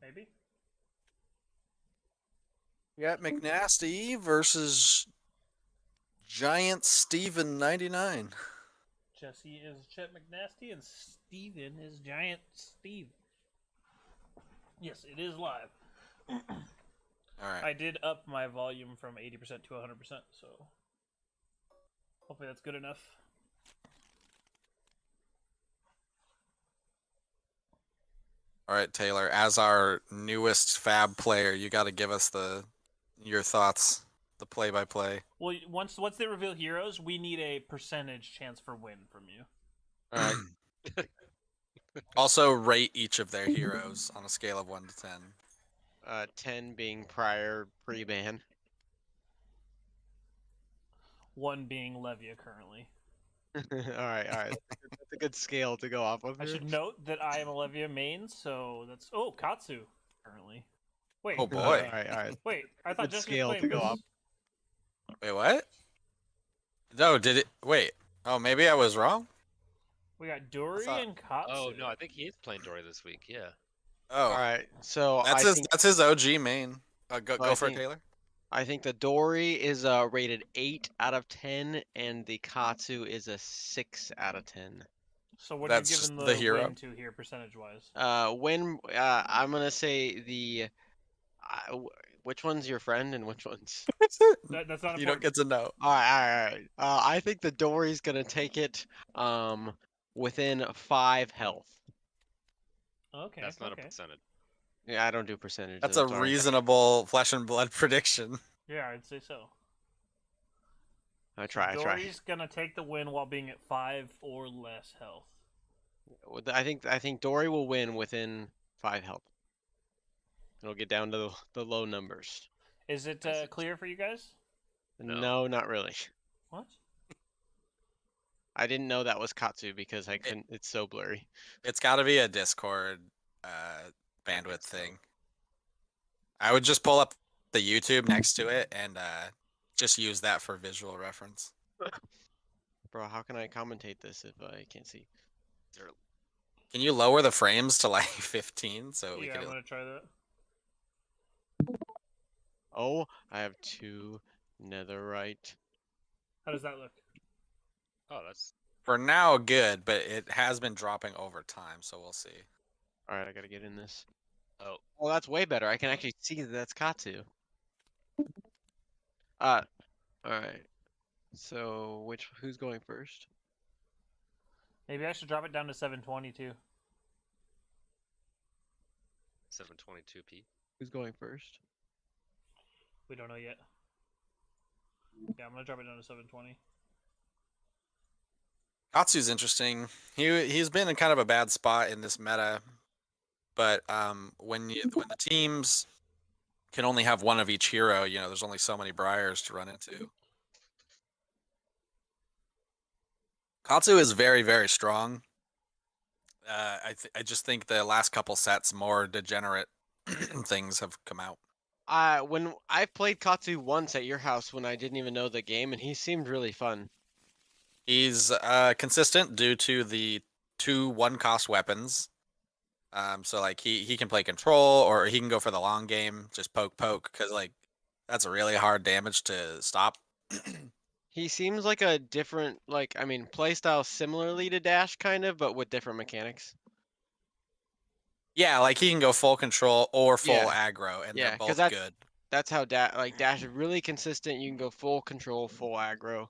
Maybe. We got McNasty versus Giant Steven 99. Jesse is Chet McNasty, and Steven is Giant Steve. Yes, it is live. All right. I did up my volume from 80% to 100%, so hopefully that's good enough. All right, Taylor. As our newest Fab player, you got to give us your thoughts, the play-by-play. Well, once they reveal heroes, we need a percentage chance for win from you. All right. Also, rate each of their heroes on a scale of 1 to 10. 10 being prior pre-ban. 1 being Levia currently. all right. That's a good scale to go off of. I should note that I am a Levia main, so that's Katsu currently. Wait. Oh boy! All right. Wait, I thought Good Jesse scale was to playing go this. off. Wait, what? No, did it? Wait. Oh, maybe I was wrong. We got Dory and Katsu. Oh no, I think he is playing Dory this week. Yeah. Oh, All right. So that's his OG main. Go for it, Taylor. I think the Dory is rated 8 out of 10, and the Katsu is a 6 out of 10. So what That's are you just giving the the hero? win to here, percentage-wise? I'm gonna say the. Which one's your friend and which one's? That's not You important. don't get to know. All right. I think the Dory's gonna take it within 5 health. Okay. That's not a percentage. Yeah, I don't do percentage. That's a reasonable flesh and blood prediction. Yeah, I'd say so. I try. Dory's gonna take the win while being at 5 or less health. I think Dory will win within 5 health. It'll get down to the low numbers. Is it clear for you guys? No, not really. What? I didn't know that was Katsu because I couldn't. It's so blurry. It's got to be a Discord bandwidth thing. I would just pull up the YouTube next to it and just use that for visual reference. Bro, how can I commentate this if I can't see? Can you lower the frames to like 15 so we Yeah, can? I'm gonna try that. Oh, I have 2 netherite. How does that look? Oh, that's For now, good, but it has been dropping over time, so we'll see. All right, I gotta get in this. oh. Oh, that's way better. I can actually see that that's Katsu. All right. So who's going first? Maybe I should drop it down to 720 too. 722p. Who's going first? We don't know yet. Yeah, I'm gonna drop it down to 720. Katsu's interesting. He's been in kind of a bad spot in this meta, but when the teams can only have one of each hero, there's only so many Briars to run into. Katsu is very, very strong. I just think the last couple sets, more degenerate things have come out. When I played Katsu once at your house when I didn't even know the game, and he seemed really fun. He's consistent due to the 2 1-cost weapons. So like he can play control, or he can go for the long game, just poke, because like that's a really hard damage to stop. He seems like a different, playstyle similarly to Dash, kind of, but with different mechanics. Yeah, like he can go full control or full aggro, and they're both good. That's how Dash is really consistent. You can go full control, full aggro,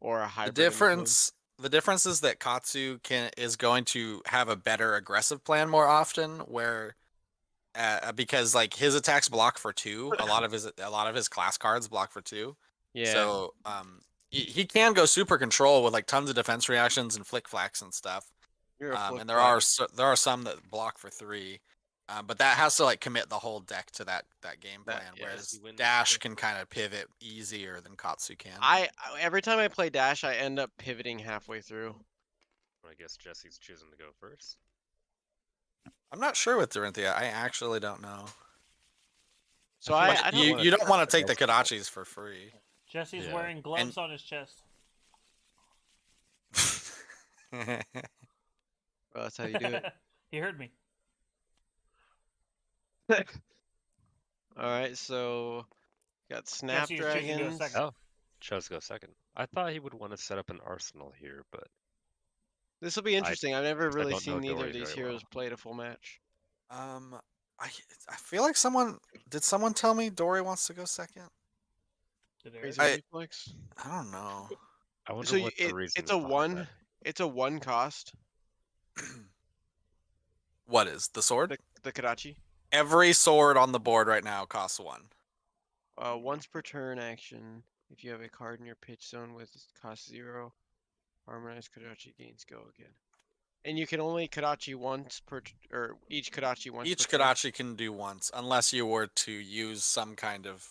or a hybrid. The difference is that Katsu is going to have a better aggressive plan more often, where because like his attacks block for 2, a lot of his class cards block for 2. Yeah. So he can go super control with like tons of defense reactions and flick flacks and stuff. And there are some that block for 3. But that has to like commit the whole deck to that game plan, whereas Dash can kind of pivot easier than Katsu can. Every time I play Dash, I end up pivoting halfway through. I guess Jesse's choosing to go first. I'm not sure with Dorinthia. I actually don't know. So you don't want to take the Kodachis for free. Jesse's wearing gloves on his chest. Well, that's how you do it. He heard me. All right, so got Jesse was choosing to go Snapdragons. second. Oh, chose to go second. I thought he would want to set up an arsenal here, but This will be interesting. I've never really don't know seen neither Dory of these very heroes well. played a full match. I I feel like someone tell me Dory wants to go second? Did Eric? Crazy I- reflex. I don't know. I wonder So what the reason it's is a behind one. that. It's a one cost. What is the sword? The Kadachi. Every sword on the board right now costs 1. Once per turn action. If you have a card in your pitch zone with cost 0, harmonized Kadachi gains go again. And you can only Kadachi once per, or each Kadachi once Each per turn. Kadachi can do once, unless you were to use some kind of.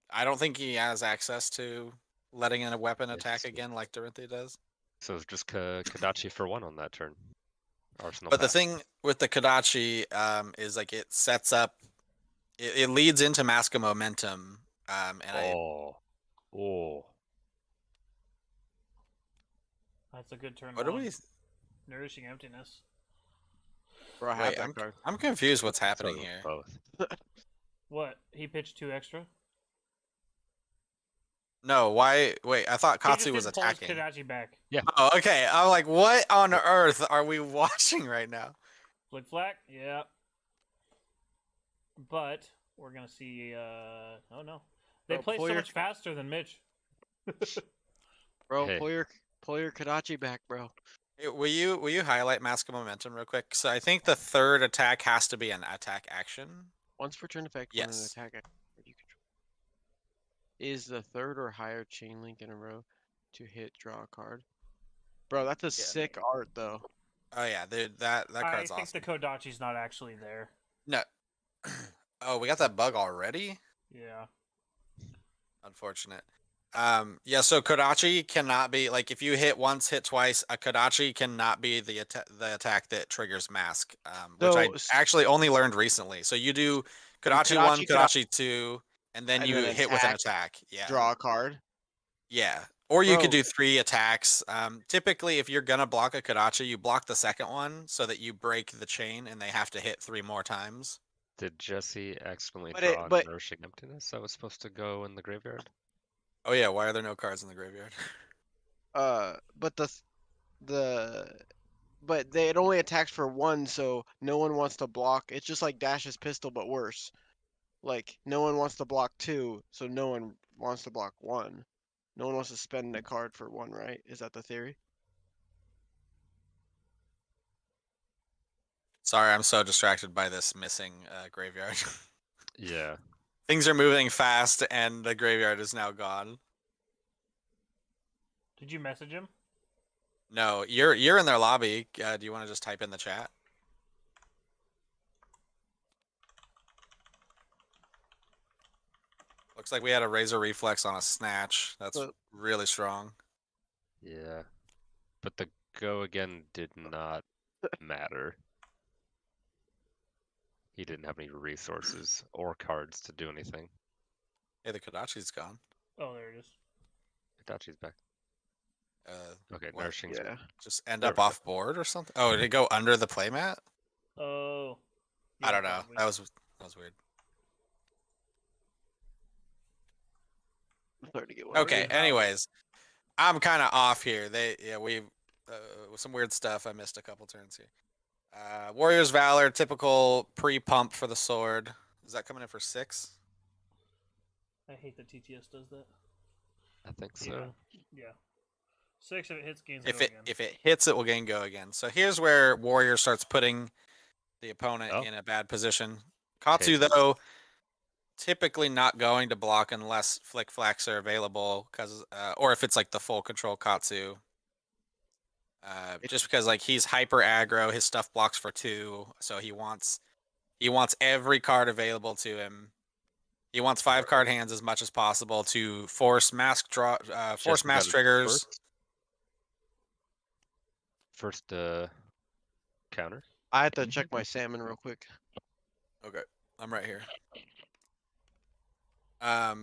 I don't think he has access to letting in a weapon attack Yes. again like Dorothy does. So it's just Kadachi for 1 on that turn. Arsenal. But the pass. thing with the Kadachi is like it sets up, it leads into Mask of Momentum, and Oh. That's a good turn. what do one. we? Nourishing emptiness. Bro, I have Wait, that card. I'm confused. What's happening Sort of here? Both. What? He pitched 2 extra. No, why? Wait, I thought He just Katsu was didn't pull his attacking. Kadachi back. Oh, okay. I'm like, what on earth are we watching right now? Flick flack. Yeah. But we're gonna see. Oh no, they Bro, play pull so your- much faster than Mitch. Bro, Hey. pull your Kadachi back, bro. Hey, will you highlight Mask of Momentum real quick? So I think the third attack has to be an attack action. Once per turn effect when an Yes. attack action you control is the third or higher chain link in a row to hit draw a card. Bro, that's a sick art though. Oh yeah, dude, that I card's think awesome. the Kodachi's not actually there. No. Oh, we got that bug already? Yeah. Unfortunate. Yeah, so Kodachi cannot be like if you hit once, hit twice, a Kodachi cannot be the attack that triggers mask. Which I So, actually only learned recently. So you do Kodachi 1, Kodachi, Kodachi 2, and then and you then hit with an attack, attack. Yeah. draw a card. Yeah. Or you could Bro. do 3 attacks. Typically, if you're gonna block a Kodachi, you block the second one so that you break the chain and they have to hit 3 more times. Did Jesse accidentally But draw Nourishing Emptiness that was supposed to go in the graveyard? Oh yeah, why are there no cards in the graveyard? But but it only attacks for 1, so no one wants to block. It's just like Dash's pistol, but worse. Like no one wants to block 2, so no one wants to block 1. No one wants to spend a card for 1, right? Is that the theory? Sorry, I'm so distracted by this missing graveyard. Yeah. Things are moving fast, and the graveyard is now gone. Did you message him? No, you're in their lobby. Do you want to just type in the chat? Looks like we had a razor reflex on a snatch. That's But- really strong. Yeah. But the go again did not matter. He didn't have any resources or cards to do anything. Hey, the Kodachi's gone. Oh, there it is. Hitachi's back. Okay, What? Nourishing's Yeah. Just end There up we go. off board or something? Oh, did it go under the playmat? Oh. I Yeah, don't know. probably. That was weird. I'm starting to get Okay. worried. Anyways, I'm kind of off here. We some weird stuff. I missed a couple turns here. Warrior's Valor, typical pre-pump for the sword. Is that coming in for 6? I hate that TTS does that. I think so. Yeah. 6 if it hits gains If go it again. if it hits, it will gain go again. So here's where Warrior starts putting the opponent Oh. in a bad position. Katsu Cases. though, typically not going to block unless flick flacks are available, because or if it's like the full control Katsu. Just because like he's hyper aggro, his stuff blocks for 2, so he wants every card available to him. He wants 5 card hands as much as possible to force mask draw, force Jesse mass got it triggers. First counter. I have to check my salmon real quick. Okay, I'm right here.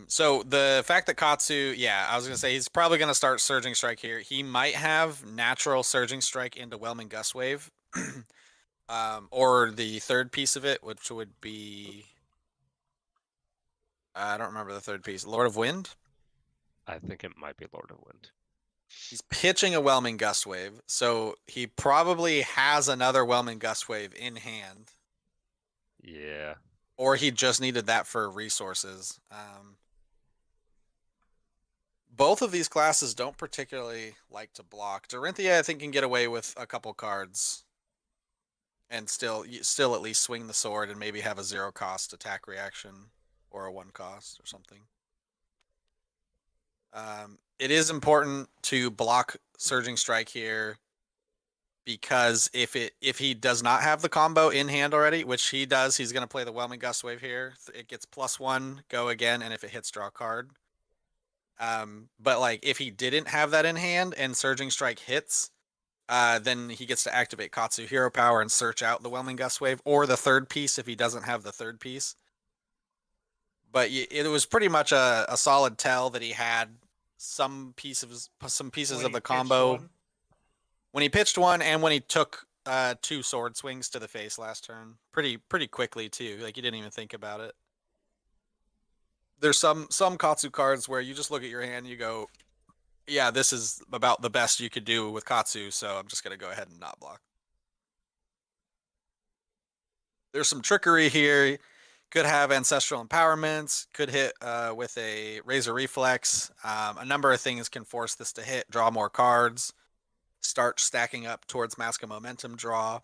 So the fact that Katsu, yeah, I was gonna say he's probably gonna start Surging Strike here. He might have natural Surging Strike into Whelming Gust Wave, or the third piece of it, which would be I don't remember the third piece. Lord of Wind? I think it might be Lord of Wind. He's pitching a Whelming Gust Wave, so he probably has another Whelming Gust Wave in hand. Yeah. Or he just needed that for resources. Both of these classes don't particularly like to block. Dorinthia, I think, can get away with a couple cards and still at least swing the sword and maybe have a 0-cost attack reaction or a 1-cost or something. It is important to block Surging Strike here because if he does not have the combo in hand already, which he does, he's going to play the Whelming Gust Wave here. It gets +1, go again, and if it hits, draw a card. But like if he didn't have that in hand and Surging Strike hits, then he gets to activate Katsu Hero Power and search out the Whelming Gust Wave or the third piece if he doesn't have the third piece. But it was pretty much a solid tell that he had some pieces of the combo when he pitched one and when he took 2 sword swings to the face last turn pretty quickly too. Like you didn't even think about it. There's some Katsu cards where you just look at your hand and you go, yeah, this is about the best you could do with Katsu, so I'm just going to go ahead and not block. There's some trickery here. Could have Ancestral Empowerments, could hit with a Razor Reflex. A number of things can force this to hit, draw more cards, start stacking up towards Mask of Momentum draw.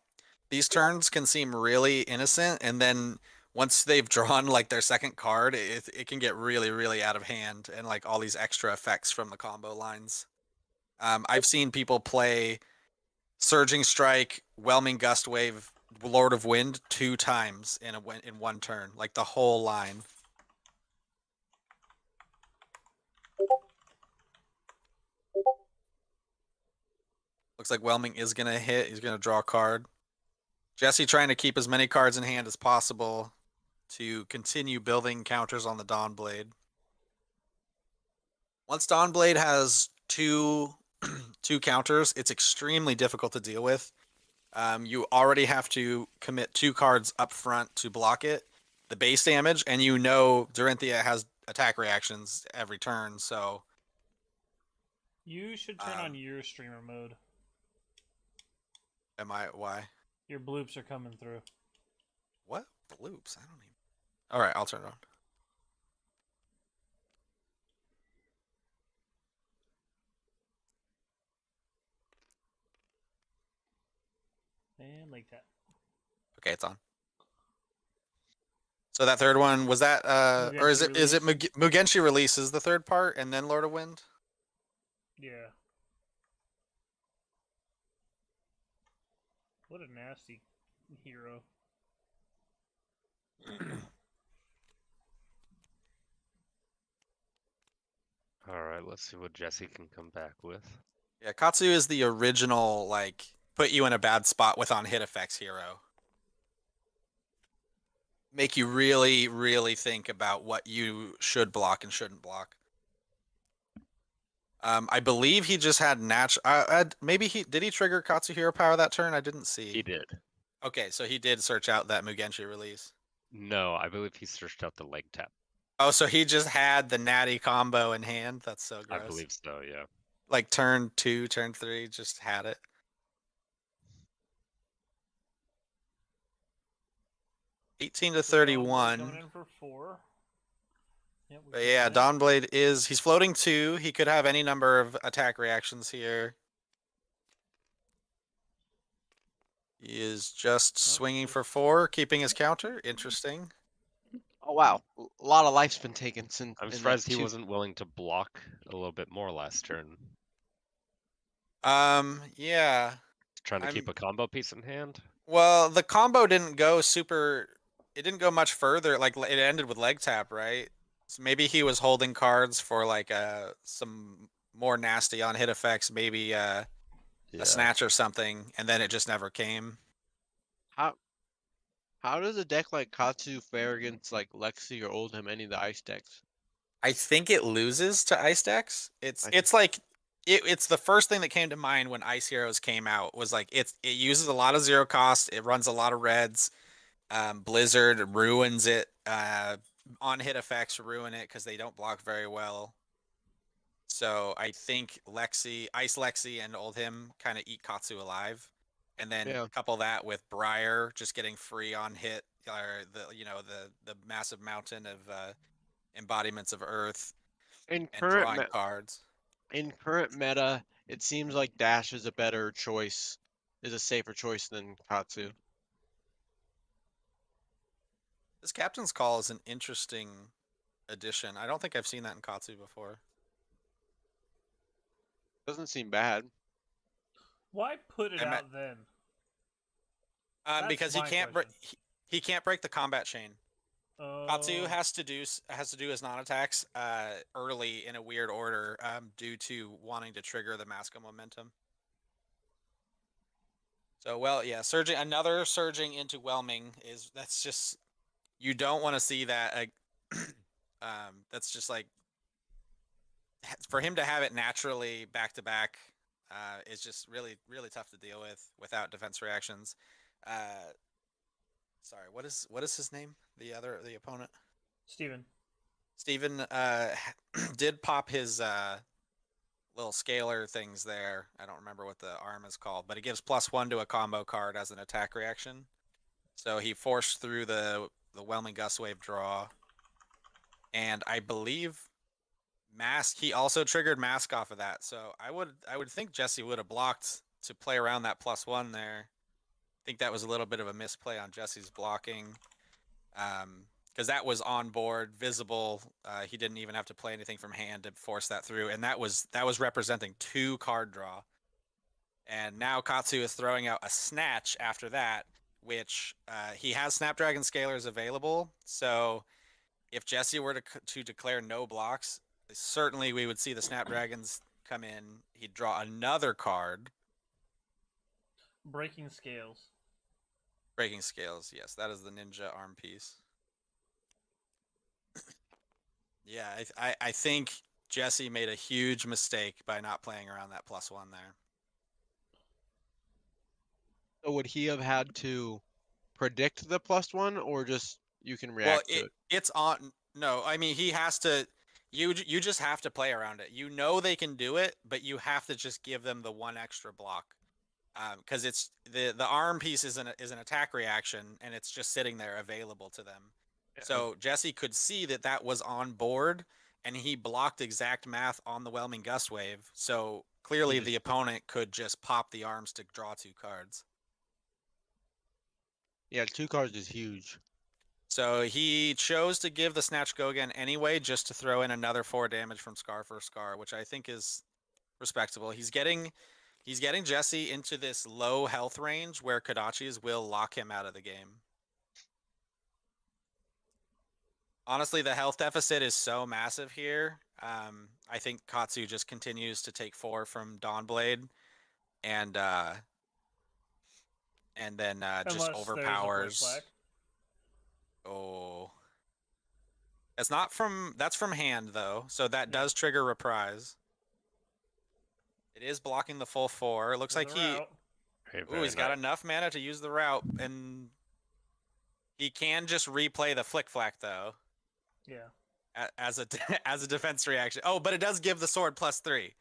These turns can seem really innocent, and then once they've drawn like their second card, it can get really out of hand, and like all these extra effects from the combo lines. I've seen people play Surging Strike, Whelming Gust Wave, Lord of Wind 2 times in one turn, like the whole line. Looks like Whelming is gonna hit. He's gonna draw a card. Jesse trying to keep as many cards in hand as possible to continue building counters on the Dawnblade. Once Dawnblade has two counters, it's extremely difficult to deal with. You already have to commit 2 cards up front to block it, the base damage, and you know Dorinthia has attack reactions every turn, so... You should turn on your streamer mode. Why? Your bloops are coming through. What? Bloops? I don't even... Alright, I'll turn it on. And like that. Okay, it's on. So that third one, was that or is it Mugenshi Release is the third part and then Lord of Wind? Yeah. What a nasty hero. Alright, let's see what Jesse can come back with. Yeah, Katsu is the original, like, put you in a bad spot with on-hit effects hero. Make you really think about what you should block and shouldn't block. I believe he just had maybe did he trigger Katsu Hero Power that turn? I didn't see. He did. Okay, so he did search out that Mugenshi Release. No, I believe he searched out the leg tap. Oh, so he just had the natty combo in hand? That's so gross. I believe so, yeah. Like turn 2, turn 3, just had it. $18 to 31. Coming in for 4. Yep, But yeah, Dawnblade he's floating 2. He could have any number of attack reactions here. He is just swinging for 4, keeping his counter. Interesting. Oh wow, a lot of life's been taken since. I'm surprised he wasn't willing to block a little bit more last turn. Yeah. Trying to keep a combo piece in hand? Well, the combo didn't go it didn't go much further. Like it ended with leg tap, right? So maybe he was holding cards for like some more nasty on hit effects, maybe a snatch or something, and then it just never came. How does a deck like Katsu fare against like Lexi or Oldhim, any of the ice decks? I think it loses to ice decks. It's like it's the first thing that came to mind when Ice Heroes came out was like it uses a lot of 0 cost, it runs a lot of reds. Blizzard ruins it. on-hit effects ruin it because they don't block very well. So I think Ice Lexi and Oldhim kind of eat Katsu alive. And then Yeah. couple that with Briar just getting free on hit, or the massive mountain of embodiments of Earth In and current drawing cards. in current meta, it seems like Dash is a better choice, is a safer choice than Katsu. This Captain's Call is an interesting addition. I don't think I've seen that in Katsu before. Doesn't seem bad. Why put it I out then? Because That's my question. he can't break the combat chain. Katsu Oh, has to do his non-attacks early in a weird order due to wanting to trigger the Masca momentum. So another surging into whelming that's just, you don't want to see that. That's just like, for him to have it naturally back to back is just really tough to deal with without defense reactions. Sorry, what is his name? The opponent? Steven. Steven did pop his little scalar things there. I don't remember what the arm is called, but it gives +1 to a combo card as an attack reaction. So he forced through the Whelming Gust Wave draw. And I believe Mask, he also triggered Mask off of that. So I would think Jesse would have blocked to play around that +1 there. I think that was a little bit of a misplay on Jesse's blocking. Because that was on board, visible. He didn't even have to play anything from hand to force that through, and that was representing 2 card draw. And now Katsu is throwing out a Snatch after that, which he has Snapdragon Scalers available. So if Jesse were to declare no blocks, certainly we would see the Snapdragons come in. He'd draw another card. Breaking Scales. Breaking Scales, yes, that is the ninja arm piece. Yeah, I think Jesse made a huge mistake by not playing around that +1 there. So would he have had to predict the +1, or just you can react to it? It's on. No, I mean, he has to. You just have to play around it. You know they can do it, but you have to just give them the 1 extra block, because it's the arm piece is an attack reaction, and it's just sitting there available to them. Yeah. So Jesse could see that was on board, and he blocked exact math on the Whelming Gust Wave. So clearly the opponent could just pop the arms to draw 2 cards. Yeah, 2 cards is huge. So he chose to give the Snatch Go again anyway, just to throw in another 4 damage from Scar for Scar, which I think is respectable. He's getting Jesse into this low health range where Kodachis will lock him out of the game. Honestly, the health deficit is so massive here. I think Katsu just continues to take 4 from Dawnblade, and then just overpowers. Oh, that's from hand though, so that does trigger Reprise. It is blocking the full 4. It looks like he's got enough mana to use the route, and he can just replay the Flick Flack though. Yeah. As a defense reaction. Oh, but it does give the sword +3,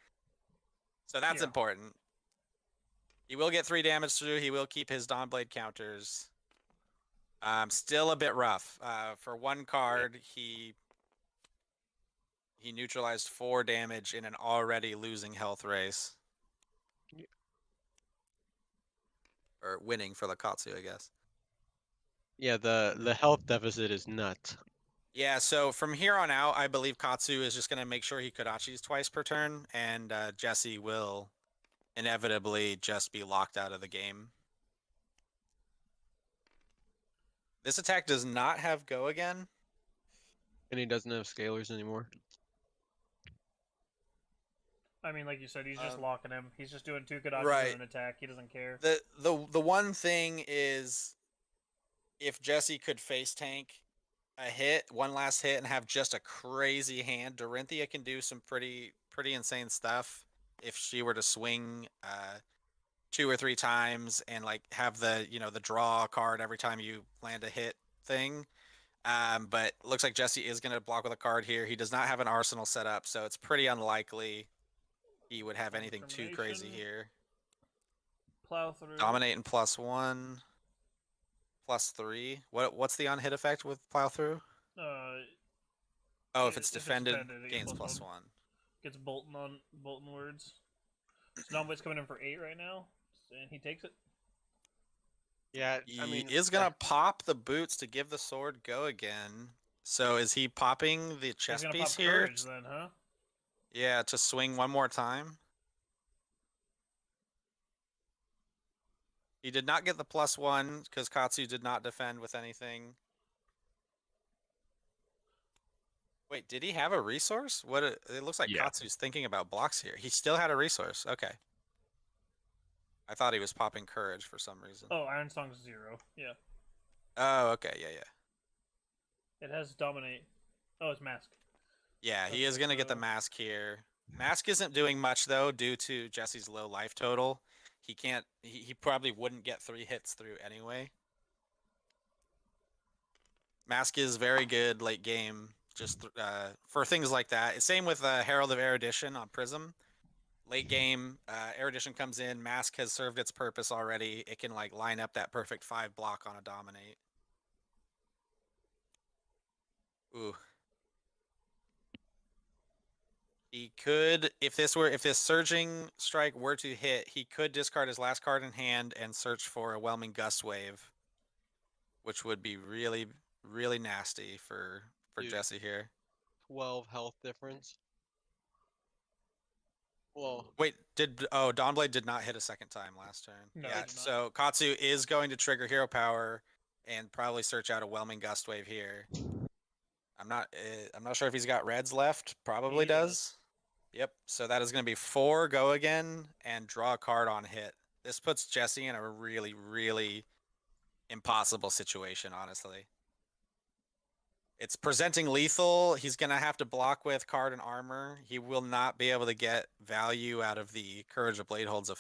so that's important. He will get 3 damage through. He will keep his Dawnblade counters. Still a bit rough. For 1 card, he neutralized 4 damage in an already losing health race. Or winning for the Katsu, I guess. Yeah, the health deficit is nuts. Yeah, so from here on out, I believe Katsu is just going to make sure he Kodachis twice per turn, and Jesse will inevitably just be locked out of the game. This attack does not have Go again. And he doesn't have Scalers anymore. I mean, like you said, he's just locking him. He's just doing 2 Kodachis right. and an attack. He doesn't care. The one thing is, if Jesse could face tank a hit, 1 last hit, and have just a crazy hand, Dorinthia can do some pretty insane stuff if she were to swing 2 or 3 times and like have the the draw card every time you land a hit thing. But looks like Jesse is going to block with a card here. He does not have an arsenal set up, so it's pretty unlikely he would have anything too crazy Determination. here. Plow through. Dominating +1, +3. What's the on hit effect with plow through? Oh, if it's defended, it gains gets +1. Gets Bolton words. So Domboy's coming in for 8 right now, and he takes it. Yeah, He I mean, is gonna pop the boots to give the sword go again. So is he popping the chest He's gonna piece pop here? courage then, huh? Yeah, to swing one more time. He did not get the +1 because Katsu did not defend with anything. Wait, did he have a resource? What? It looks like Yeah. Katsu's thinking about blocks here. He still had a resource. Okay. I thought he was popping courage for some reason. Oh, Iron Song's 0. Yeah. Oh, okay. Yeah, yeah. It has dominate. Oh, it's mask. Yeah, he is Okay, going to get the so- mask here. Mask isn't doing much, though, due to Jesse's low life total. He can't... He probably wouldn't get 3 hits through anyway. Mask is very good late game, just for things like that. Same with Herald of Erudition on Prism. Late game, Erudition comes in, Mask has served its purpose already. It can like line up that perfect 5 block on a Dominate. Ooh. He could, if this Surging Strike were to hit, he could discard his last card in hand and search for a Whelming Gust Wave, which would be really, really nasty for Dude. Jesse here. 12 health difference. Well, Wait, Dawnblade did not hit a second time last turn. No, Yeah, it did not. so Katsu is going to trigger hero power and probably search out a Whelming Gust Wave here. I'm not sure if he's got reds left. Probably He does. does. Yep. So that is going to be 4 go again and draw a card on hit. This puts Jesse in a really, really impossible situation, honestly. It's presenting lethal. He's going to have to block with card and armor. He will not be able to get value out of the Courage of Bladehold's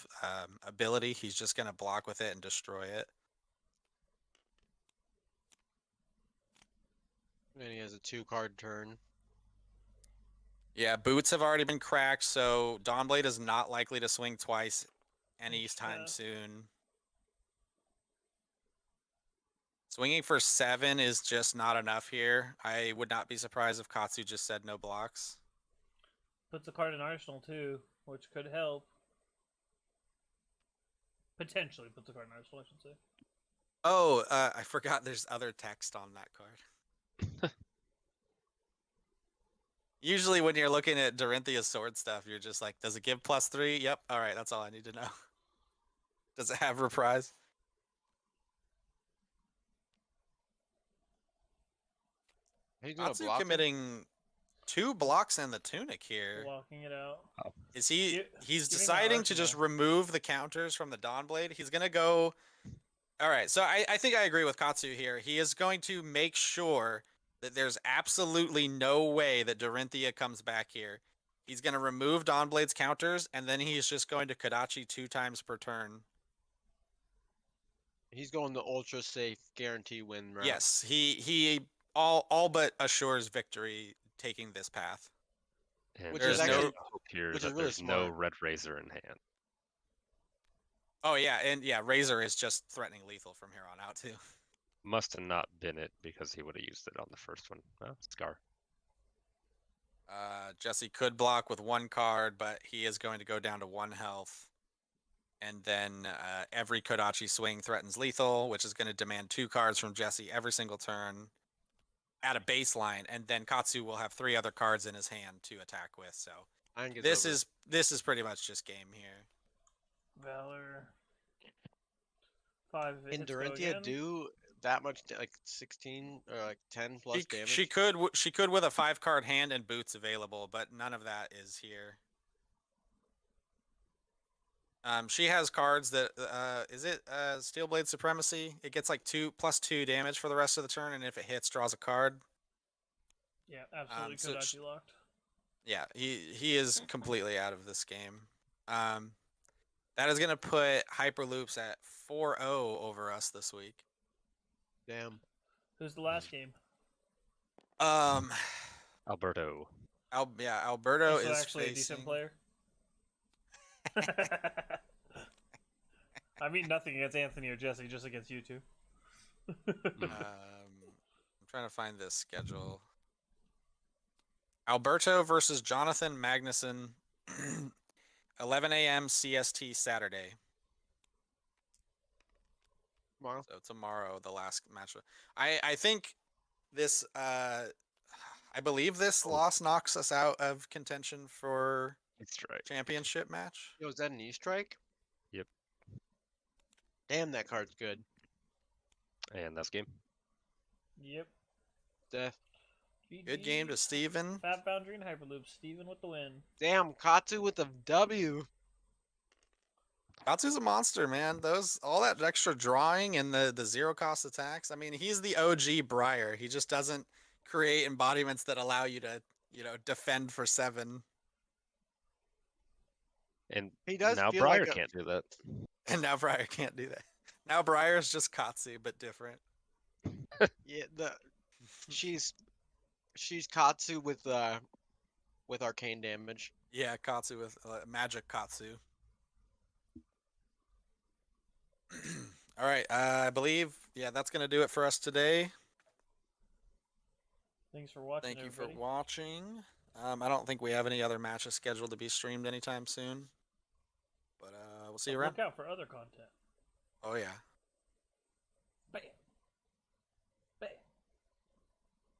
ability. He's just going to block with it and destroy it. and he has a 2-card turn. Yeah, boots have already been cracked, so Dawnblade is not likely to swing twice anytime soon. Swinging for 7 is just not enough here. I would not be surprised if Katsu just said no blocks. Puts a card in Arsenal too, which could help. Potentially puts a card in Arsenal, I should say. Oh, I forgot there's other text on that card. Usually when you're looking at Dorinthia's sword stuff, you're just like, does it give +3? Yep. All right, that's all I need to know. Does it have reprise? He's gonna Katsu block him? committing 2 blocks and the tunic here. Walking it out. Is he? Gi- He's give me my deciding to just arsenal. remove the counters from the Dawnblade. He's gonna go. All right, so I think I agree with Katsu here. He is going to make sure that there's absolutely no way that Dorinthia comes back here. He's gonna remove Dawnblade's counters, and then he's just going to Kodachi 2 times per turn. He's going the ultra safe guarantee win route. Yes, he all but assures victory taking this path. And Which is there's actually- no hope here which that is really there's no smart. red razor in hand. Oh yeah, and yeah, Razor is just threatening lethal from here on out too. Must have not been it because he would have used it on the first one. Well, Scar. Jesse could block with 1 card, but he is going to go down to 1 health. And then every Kodachi swing threatens lethal, which is going to demand 2 cards from Jesse every single turn at a baseline. And then Katsu will have 3 other cards in his hand to attack with. So Iron gets this over. is pretty much just game here. Valor. 5 Can hits go Dorinthia again. do that much, like 16 or like 10 plus damage? She could with a 5-card hand and boots available, but none of that is here. She has cards that is it Steelblade Supremacy? It gets like +2 damage for the rest of the turn, and if it hits, draws a card. Yeah, absolutely so Kodachi locked. Yeah, he is completely out of this game. That is gonna put Hyperloops at 4-0 over us this week. Damn. Who's the last game? Alberto. Alberto Also, is actually a facing. decent player. I mean, nothing against Anthony or Jesse, just against you two. I'm trying to find this schedule. Alberto versus Jonathan Magnuson, 11 a.m. CST Saturday. Tomorrow. So tomorrow, the last match. I think this. I believe this loss knocks us out of contention for That's right. championship match. Yo, is that an E-strike? Yep. Damn, that card's good. And that's game. Yep. Death. Good game to Steven. Fab Foundry and Hyperloops. Steven with the win. Damn, Katsu with the W. Katsu's a monster, man. All that extra drawing and the zero cost attacks. I mean, he's the OG Briar. He just doesn't create embodiments that allow you to, defend for 7. And He does now feel Briar like a- can't do that. And now Briar can't do that. Now Briar's just Katsu, but different. Yeah, she's Katsu with arcane damage. Yeah, Katsu with magic Katsu. All right, I believe, that's going to do it for us today. Thanks for watching. Thank you everybody. for watching. I don't think we have any other matches scheduled to be streamed anytime soon. But we'll see you around. Look out for other content. Oh, yeah.